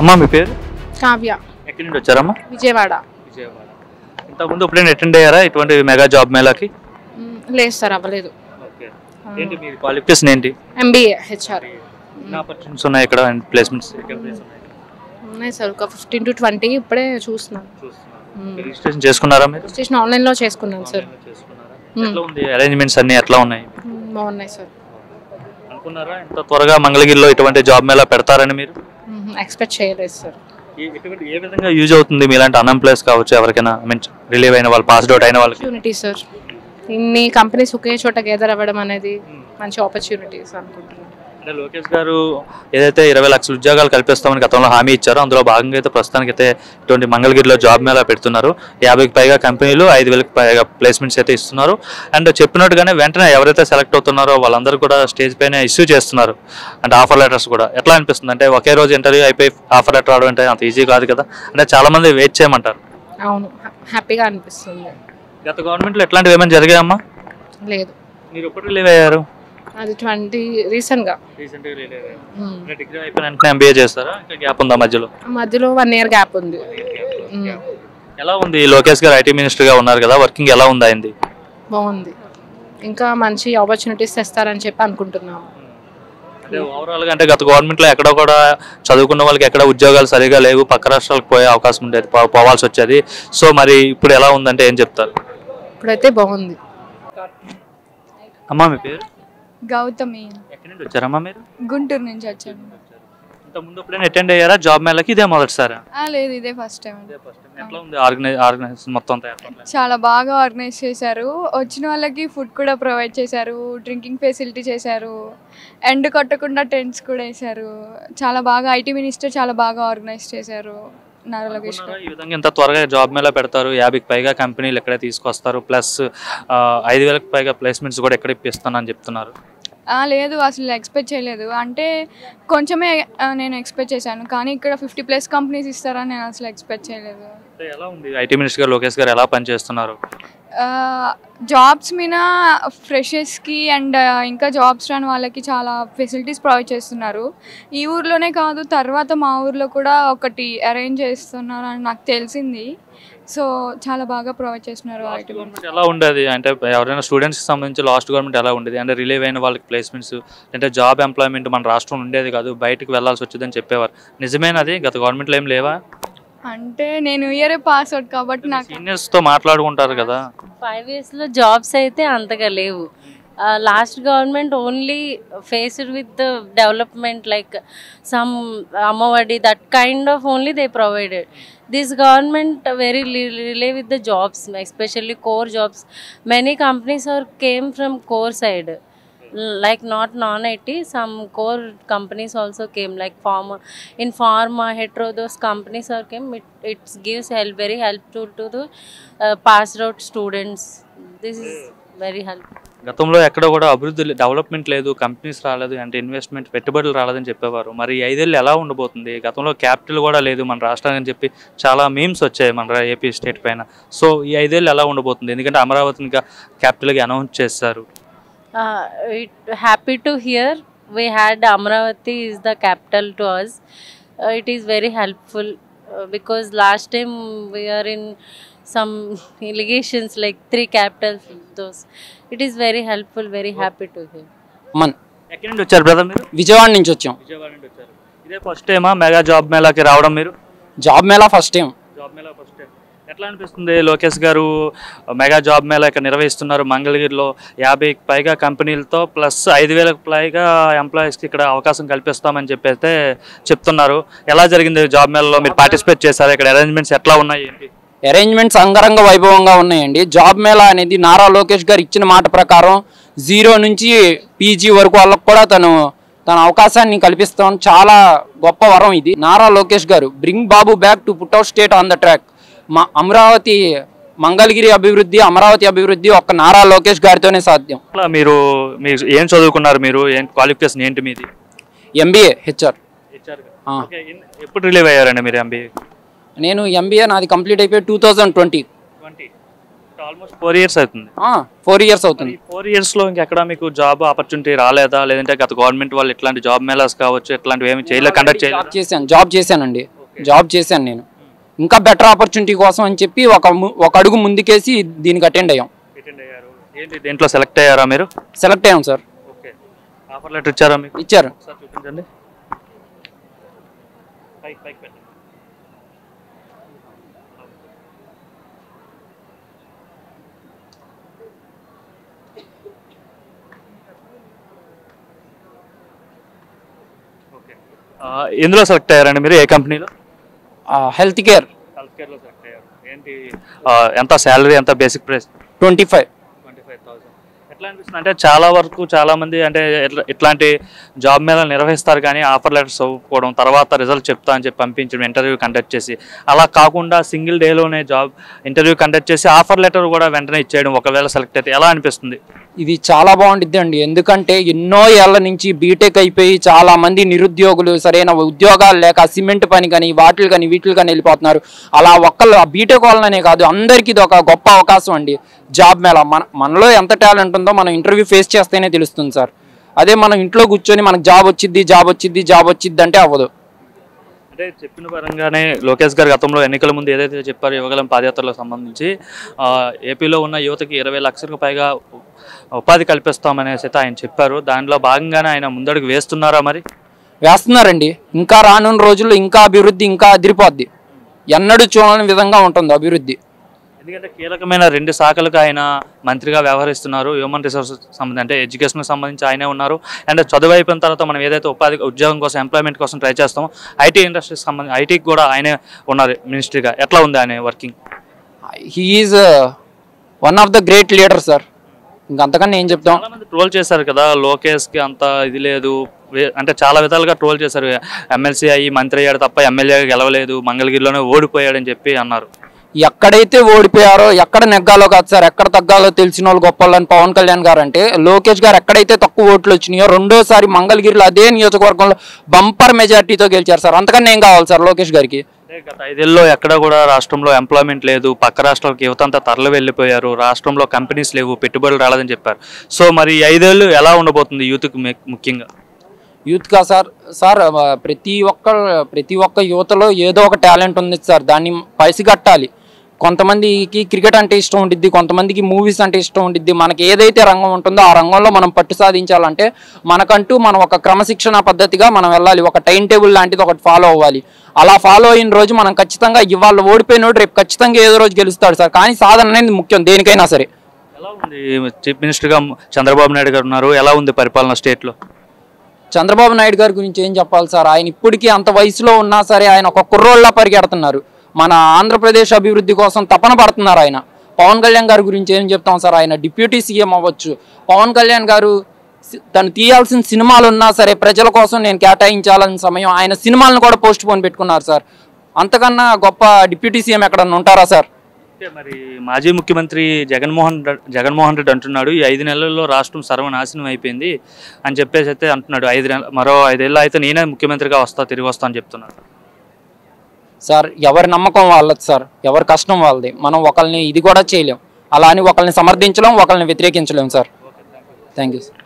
అమ్మా మీ పేరు? కావ్య. ఎక్కడి నుండి వచ్చారమ్మా? విజయవాడ. విజయవాడ. ఇంతకుముందు ఎప్పుడైనా అటెండ్ అయ్యారా ఇటువంటి మెగా జాబ్ మేళాకి? లేదు సార్, అవ్వలేదు. ఓకే. ఏంటి మీ క్వాలిఫికేషన్ ఏంటి? MBA HR. ఆపర్చునిటీస్ ఉన్నాయి ఇక్కడ, ప్లేస్మెంట్స్ ఉన్నాయి సార్, ఒక 15 to 20 ఇప్పుడే చూస్తున్నాను. రిజిస్ట్రేషన్ చేసుకున్నారా మీరు? రిజిస్ట్రేషన్ ఆన్లైన్లో చేసుకున్నాను సార్. ఎట్లా ఉంది అరేంజ్మెంట్స్ అన్ని ఎట్లా ఉన్నాయి? బాగున్నాయి సార్. అనుకున్నారా ఇంత త్వరగా మంగళగిరిలో ఇటువంటి జాబ్ మేళా పెడతారని మీరు? ఎక్స్పెక్ట్ చేయలేదు సార్. ఏ విధంగా యూజ్ అవుతుంది మీలాంటి అన్ఎంప్లాయ్స్ కావచ్చు ఎవరికైనా, మీన్స్ రిలీవ్ అయిన వాళ్ళు, పాస్డ్ అవుట్ అయిన వాళ్ళకి? ఆపర్చునిటీ సార్, ఇన్ని కంపెనీస్ ఒకే చోట గేదర్ అవ్వడం అనేది మంచి ఆపర్చునిటీస్ అనుకుంటున్నాను. అంటే లోకేష్ గారు ఏదైతే 20 లక్షల ఉద్యోగాలు కల్పిస్తామని గతంలో హామీ ఇచ్చారో అందులో భాగంగా అయితే ప్రస్తుతానికి అయితే ఇటువంటి మంగళగిరిలో జాబ్ మేళా పెడుతున్నారు. 50కి పైగా కంపెనీలు 5,000కి పైగా ప్లేస్మెంట్స్ అయితే ఇస్తున్నారు. అండ్ చెప్పినట్టుగానే వెంటనే ఎవరైతే సెలెక్ట్ అవుతున్నారో వాళ్ళందరూ కూడా స్టేజ్ పైన ఇష్యూ చేస్తున్నారు. అంటే ఆఫర్ లెటర్స్ కూడా. ఎట్లా అనిపిస్తుంది అంటే ఒకే రోజు ఇంటర్వ్యూ అయిపోయి ఆఫర్ లెటర్ రావడం అంటే అంత ఈజీ కాదు కదా, అంటే చాలా మంది వెయిట్ చేయమంటారు. అవును, హ్యాపీగా అనిపిస్తుంది. గత గవర్నమెంట్లో ఎట్లాంటివి ఏమైనా జరిగాయమ్మా? లేదు. మీరు ఎప్పుడు రిలీవ్ అయ్యారు? అది 20 రీసెంట్గా. డిగ్రీ అయిపోయిన వెంటనే MBA చేస్తారా, ఇంకా గ్యాప్ ఉందా మధ్యలో? మధ్యలో 1 year గ్యాప్ ఉంది. ఎలా ఉంది లోకేష్ గారు IT మినిస్టర్గా ఉన్నారు కదా, వర్కింగ్ ఎలా ఉంది అయింది? బాగుంది, ఇంకా మంచి ఆపర్చునిటీస్ తెస్తారని చెప్పి అనుకుంటున్నాము. అంటే ఓవరాల్గా అంటే గత గవర్నమెంట్లో ఎక్కడ కూడా చదువుకున్న వాళ్ళకి ఎక్కడ ఉద్యోగాలు సరిగా లేవు, పక్క రాష్ట్రాలకు పోయే అవకాశం ఉండేది, పోవాల్సి వచ్చేది. సో మరి ఇప్పుడు ఎలా ఉందంటే ఏం చెప్తారు? ఇప్పుడైతే బాగుంది. అమ్మా మీ పేరు? గౌతమి. ఎక్కడి నుండి వచ్చారమ్మా మీరు? గుంటూరు నుంచి వచ్చాను. ఇంతకుముందు ఎప్పుడైనా అటెండ్ అయ్యారా జాబ్ మేళకి? ఇదే మొదటిసారా? లేదు, ఇదే ఫస్ట్ టైం. ఎట్లా ఉంది ఆర్గనైజేషన్ మొత్తం? చాలా బాగా ఆర్గనైజ్ చేశారు. వచ్చిన వాళ్ళకి ఫుడ్ కూడా ప్రొవైడ్ చేశారు, డ్రింకింగ్ ఫెసిలిటీ చేశారు, ఎండ్ కొట్టకుండా టెంట్స్ కూడా వేశారు. చాలా బాగా IT మినిస్టర్ చాలా బాగా ఆర్గనైజ్ చేశారు. ఈ విధంగా ఇంత త్వరగా జాబ్ మేళా పెడతారు, 50కి పైగా కంపెనీలు ఎక్కడే తీసుకొస్తారు, ప్లస్ 5,000కి పైగా ప్లేస్మెంట్స్ కూడా ఎక్కడ ఇప్పిస్తానని చెప్తున్నారు. లేదు, అసలు ఎక్స్పెక్ట్ చేయలేదు. అంటే కొంచెమే నేను ఎక్స్పెక్ట్ చేశాను, కానీ ఇక్కడ 50+ కంపెనీస్ ఇస్తారని నేను అసలు ఎక్స్పెక్ట్ చేయలేదు. ఎలా ఉంది IT మినిస్టర్ గారు లోకేష్ గారు ఎలా పనిచేస్తున్నారు? జాబ్స్ మీద ఫ్రెషర్స్కి అండ్ ఇంకా జాబ్స్ రాని వాళ్ళకి చాలా ఫెసిలిటీస్ ప్రొవైడ్ చేస్తున్నారు. ఈ ఊర్లోనే కాదు, తర్వాత మా ఊర్లో కూడా ఒకటి అరేంజ్ చేస్తున్నారు అని నాకు తెలిసింది. సో చాలా బాగా ప్రొవైడ్ చేస్తున్నారు. ఎలా ఉండేది అంటే ఎవరైనా స్టూడెంట్స్కి సంబంధించి లాస్ట్ గవర్నమెంట్ ఎలా ఉండేది అంటే రిలీవ్ అయిన వాళ్ళకి ప్లేస్మెంట్స్ అంటే జాబ్ ఎంప్లాయ్మెంట్ మన రాష్ట్రంలో ఉండేది కాదు, బయటకు వెళ్లాల్సి వచ్చేదని చెప్పేవారు. నిజమేనది గత గవర్నమెంట్లో ఏం లేవా? అంటే నేను ఇయర్ పాస్ అవుట్ కాబట్టి నాకు సీనియర్స్తో మాట్లాడుకుంటారు కదా. 5 yearsలో జాబ్స్ అయితే అంతగా లేవు. Last government only faced with the development like some Ammavodi that kind of only they provided. This government very relay with the jobs, especially core jobs. Many companies came from core side, like not non-IT. Some core companies also came, like pharma, hetero. Those companies came. It gives very helpful to the passed out students. This is very helpful. గతంలో ఎక్కడ కూడా అభివృద్ధి development లేదు, companies రాలేదు, అంటే investment పెట్టుబడులు రాలేదని చెప్పేవారు. మరి 5 ఏళ్ళు ఎలా ఉండబోతుంది? గతంలో క్యాపిటల్ కూడా లేదు మన రాష్ట్రానికి చెప్పి చాలా మీమ్స్ వచ్చాయి మన ఏపీ స్టేట్ పైన. సో ఈ 5 ఏళ్ళు ఎలా ఉండబోతుంది? ఎందుకంటే అమరావతిని క్యాపిటల్గా అనౌన్స్ చేశారు. Happy to hear we had Amravati is the capital to us. It is very helpful because last time we are in some allegations like 3 capitals. Those it is very helpful, very happy to hear. ఎక్కడి నుండి వచ్చారు brother మీరు? విజయవాడ నుంచి వచ్చాం. విజయవాడ నుండి వచ్చారు. ఇదే first టైమా మెగా జాబ్ మేళాకి రావడం మీరు? Job Mela first time. Job Mela first time. ఎట్లా అనిపిస్తుంది? లోకేష్ గారు మెగా జాబ్ మేళా ఇక్కడ నిర్వహిస్తున్నారు మంగళగిరిలో, 50కి పైగా కంపెనీలతో ప్లస్ 5,000కి పైగా ఎంప్లాయీస్కి ఇక్కడ అవకాశం కల్పిస్తామని చెప్పైతే చెప్తున్నారు. ఎలా జరిగింది జాబ్ మేళాలో? మీరు పార్టిసిపేట్ చేశారు, ఇక్కడ అరేంజ్మెంట్స్ ఎట్లా ఉన్నాయి ఏంటి? అరేంజ్మెంట్స్ అంగరంగ వైభవంగా ఉన్నాయండి. జాబ్ మేళా అనేది నారా లోకేష్ గారు ఇచ్చిన మాట ప్రకారం 0 నుంచి PG వరకు వాళ్ళకు కూడా తన అవకాశాన్ని కల్పిస్తాం. చాలా గొప్ప వరం ఇది. నారా లోకేష్ గారు bring Babu back to put out state on the track. మా అమరావతి మంగళగిరి అభివృద్ధి, అమరావతి అభివృద్ధి ఒక్క నారా లోకేష్ గారితోనే సాధ్యం. మీరు ఏం చదువుకున్నారు? మీరు ఏం క్వాలిఫికేషన్ ఏంటి మీది? MBA HR. ఎప్పుడు రిలీవ్ అయ్యారండి మీరు MBA? నేను MBA నాది కంప్లీట్ అయిపోయి 2020. ఆల్మోస్ట్ 4 years అవుతుంది. 4 years అవుతుంది. 4 yearsలో ఇంకెక్కడ మీకు జాబ్ ఆపర్చునిటీ రాలేదా? లేదంటే గత గవర్నమెంట్ వాళ్ళు ఇట్లాంటి జాబ్ మేళాస్ కావచ్చు ఇట్లాంటివి ఏమి చేయలేదు, కండక్ట్ చేయలేదు? జాబ్ చేశానండి, జాబ్ చేశాను నేను. ఇంకా బెటర్ ఆపర్చునిటీ కోసం అని చెప్పి ఒక అడుగు ముందుకేసి దీనికి అటెండ్ అయ్యాం. ఏంటి దేంట్లో సెలెక్ట్ అయ్యారా మీరు? సెలెక్ట్ అయ్యాం సార్. ఓకే, ఆఫర్ లెటర్ ఇచ్చారా మీకు? ఇచ్చారు. సార్ చూపించండి. పైకి పెట్టండి. ఎందులో సెలెక్ట్ అయ్యారండి మీరు? ఏ కంపెనీలో? హెల్త్ కేర్లో సెలెక్ట్ అయ్యారు. ఏంటి ఎంత శాలరీ, ఎంత బేసిక్ ప్రైస్? 25,000. ఎట్లా అనిపిస్తుంది అంటే చాలా వరకు చాలా మంది అంటే ఇట్లాంటి జాబ్ మీద నిర్వహిస్తారు కానీ ఆఫర్ లెటర్స్ చదువుకోవడం, తర్వాత రిజల్ట్ చెప్తా అని చెప్పి పంపించడం, ఇంటర్వ్యూ కండక్ట్ చేసి, అలా కాకుండా సింగిల్ డేలోనే జాబ్ ఇంటర్వ్యూ కండక్ట్ చేసి ఆఫర్ లెటర్ కూడా వెంటనే ఇచ్చేయడం ఒకవేళ సెలెక్ట్ అయితే ఎలా అనిపిస్తుంది? ఇది చాలా బాగుంటుంది అండి. ఎందుకంటే ఎన్నో ఏళ్ల నుంచి బీటెక్ అయిపోయి చాలా మంది నిరుద్యోగులు సరైన ఉద్యోగాలు లేక సిమెంట్ పని కానీ వీటికి కానీ వెళ్ళిపోతున్నారు. అలా ఒక్కళ్ళు బీటెక్ వాళ్ళనే కాదు, అందరికీ ఇది ఒక గొప్ప అవకాశం అండి జాబ్ మేళ. మనలో ఎంత టాలెంట్ ఉందో మనం ఇంటర్వ్యూ ఫేస్ చేస్తేనే తెలుస్తుంది సార్. అదే మనం ఇంట్లో కూర్చొని మనకు జాబ్ వచ్చిద్ది అంటే అవ్వదు. అంటే చెప్పిన పరంగానే లోకేష్ గారు గతంలో ఎన్నికల ముందు ఏదైతే చెప్పారో యువగలం పాదయాత్రలకు సంబంధించి ఏపీలో ఉన్న యువతకి 20 లక్షలకు పైగా ఉపాధి కల్పిస్తామనేసి అయితే ఆయన చెప్పారు. దానిలో భాగంగానే ఆయన ముందడుగు వేస్తున్నారా? మరి వేస్తున్నారండి. ఇంకా రానున్న రోజుల్లో ఇంకా అభివృద్ధి ఇంకా అదిరిపోద్ది. ఎన్నడూ చూడని విధంగా ఉంటుంది అభివృద్ధి. ఎందుకంటే కీలకమైన 2 శాఖలకు ఆయన మంత్రిగా వ్యవహరిస్తున్నారు. హ్యూమన్ రిసోర్సెస్ సంబంధించి అంటే ఎడ్యుకేషన్కి సంబంధించి ఆయనే ఉన్నారు. అండ్ చదువు అయిపోయిన తర్వాత మనం ఏదైతే ఉద్యోగం కోసం ఎంప్లాయ్మెంట్ కోసం ట్రై చేస్తామో ఐటీ ఇండస్ట్రీకి సంబంధించి ఐటీకి కూడా ఆయనే ఉన్నారు మినిస్ట్రీగా. ఎట్లా ఉంది ఆయన working? He is one of the great leader sir. ఇంకంతకన్నా ఏం చెప్తాం. చాలా మంది ట్రోల్ చేశారు కదా లోకేష్కి, అంత ఇది లేదు అంటే చాలా విధాలుగా ట్రోల్ చేశారు. ఎమ్మెల్సీ అయ్యి మంత్రి అయ్యాడు తప్ప ఎమ్మెల్యేగా గెలవలేదు, మంగళగిరిలోనే ఓడిపోయాడని చెప్పి అన్నారు. ఎక్కడైతే ఓడిపోయారో ఎక్కడ నెగ్గాలో కాదు సార్, ఎక్కడ తగ్గాలో తెలిసిన వాళ్ళు గొప్పవాళ్ళని పవన్ కళ్యాణ్ గారు అంటే, లోకేష్ గారు ఎక్కడైతే తక్కువ ఓట్లు వచ్చినాయో రెండోసారి మంగళగిరిలో అదే నియోజకవర్గంలో బంపర్ మెజార్టీతో గెలిచారు సార్. అంతకన్నా ఏం కావాలి సార్ లోకేష్ గారికి? గత 5 ఏళ్ళలో ఎక్కడ కూడా రాష్ట్రంలో ఎంప్లాయ్మెంట్ లేదు, పక్క రాష్ట్రాలకు యువత అంతా తరలి వెళ్ళిపోయారు, రాష్ట్రంలో కంపెనీస్ లేవు, పెట్టుబడులు రాలేదని చెప్పారు. సో మరి 5 ఏళ్ళు ఎలా ఉండబోతుంది యూత్కి ముఖ్యంగా? యూత్గా సార్ ప్రతి ఒక్క యువతలో ఏదో ఒక టాలెంట్ ఉంది సార్. దాన్ని పసిగట్టాలి. కొంతమందికి క్రికెట్ అంటే ఇష్టం ఉండిద్ది, కొంతమందికి మూవీస్ అంటే ఇష్టం ఉండిద్ది. మనకి ఏదైతే రంగం ఉంటుందో ఆ రంగంలో మనం పట్టు సాధించాలంటే మనకంటూ మనం ఒక క్రమశిక్షణ పద్ధతిగా మనం వెళ్ళాలి. ఒక టైం టేబుల్ లాంటిది ఒకటి ఫాలో అవ్వాలి. అలా ఫాలో అయిన రోజు మనం ఖచ్చితంగా ఇవాళ ఓడిపోయినోడు రేపు ఖచ్చితంగా ఏదో రోజు గెలుస్తాడు సార్. కానీ సాధన అనేది ముఖ్యం దేనికైనా సరే. ఎలా ఉంది చీఫ్ మినిస్టర్గా చంద్రబాబు నాయుడు గారు ఉన్నారు, ఎలా ఉంది పరిపాలన స్టేట్లో? చంద్రబాబు నాయుడు గారి గురించి ఏం చెప్పాలి సార్. ఆయన ఇప్పటికీ అంత వయసులో ఉన్నా సరే ఆయన ఒక కుర్రోళ్ళ పరిగెడుతున్నారు. మన ఆంధ్రప్రదేశ్ అభివృద్ధి కోసం తపన పడుతున్నారు ఆయన. పవన్ కళ్యాణ్ గారి గురించి ఏం చెప్తాం సార్. ఆయన డిప్యూటీ సీఎం అవ్వచ్చు. పవన్ కళ్యాణ్ గారు తను తీయాల్సిన సినిమాలు ఉన్నా సరే ప్రజల కోసం నేను కేటాయించాలని సమయం ఆయన సినిమాలను కూడా పోస్ట్ పోన్ పెట్టుకున్నారు సార్. అంతకన్నా గొప్ప డిప్యూటీ సీఎం ఎక్కడన్నా ఉంటారా సార్? మరి మాజీ ముఖ్యమంత్రి జగన్మోహన్ రెడ్డి అంటున్నాడు ఈ 5 నెలల్లో రాష్ట్రం సర్వనాశనం అయిపోయింది అని చెప్పేసి అయితే అంటున్నాడు. మరో 5 ఏళ్ళు అయితే నేనే ముఖ్యమంత్రిగా తిరిగి వస్తా అని చెప్తున్నాడు. సార్ ఎవరి నమ్మకం వాళ్ళది సార్, ఎవరి కష్టం వాళ్ళది. మనం ఒకరిని ఇది కూడా చేయలేం, అలా అని ఒకరిని సమర్థించలేం, ఒకరిని వ్యతిరేకించలేం సార్. Thank you sir.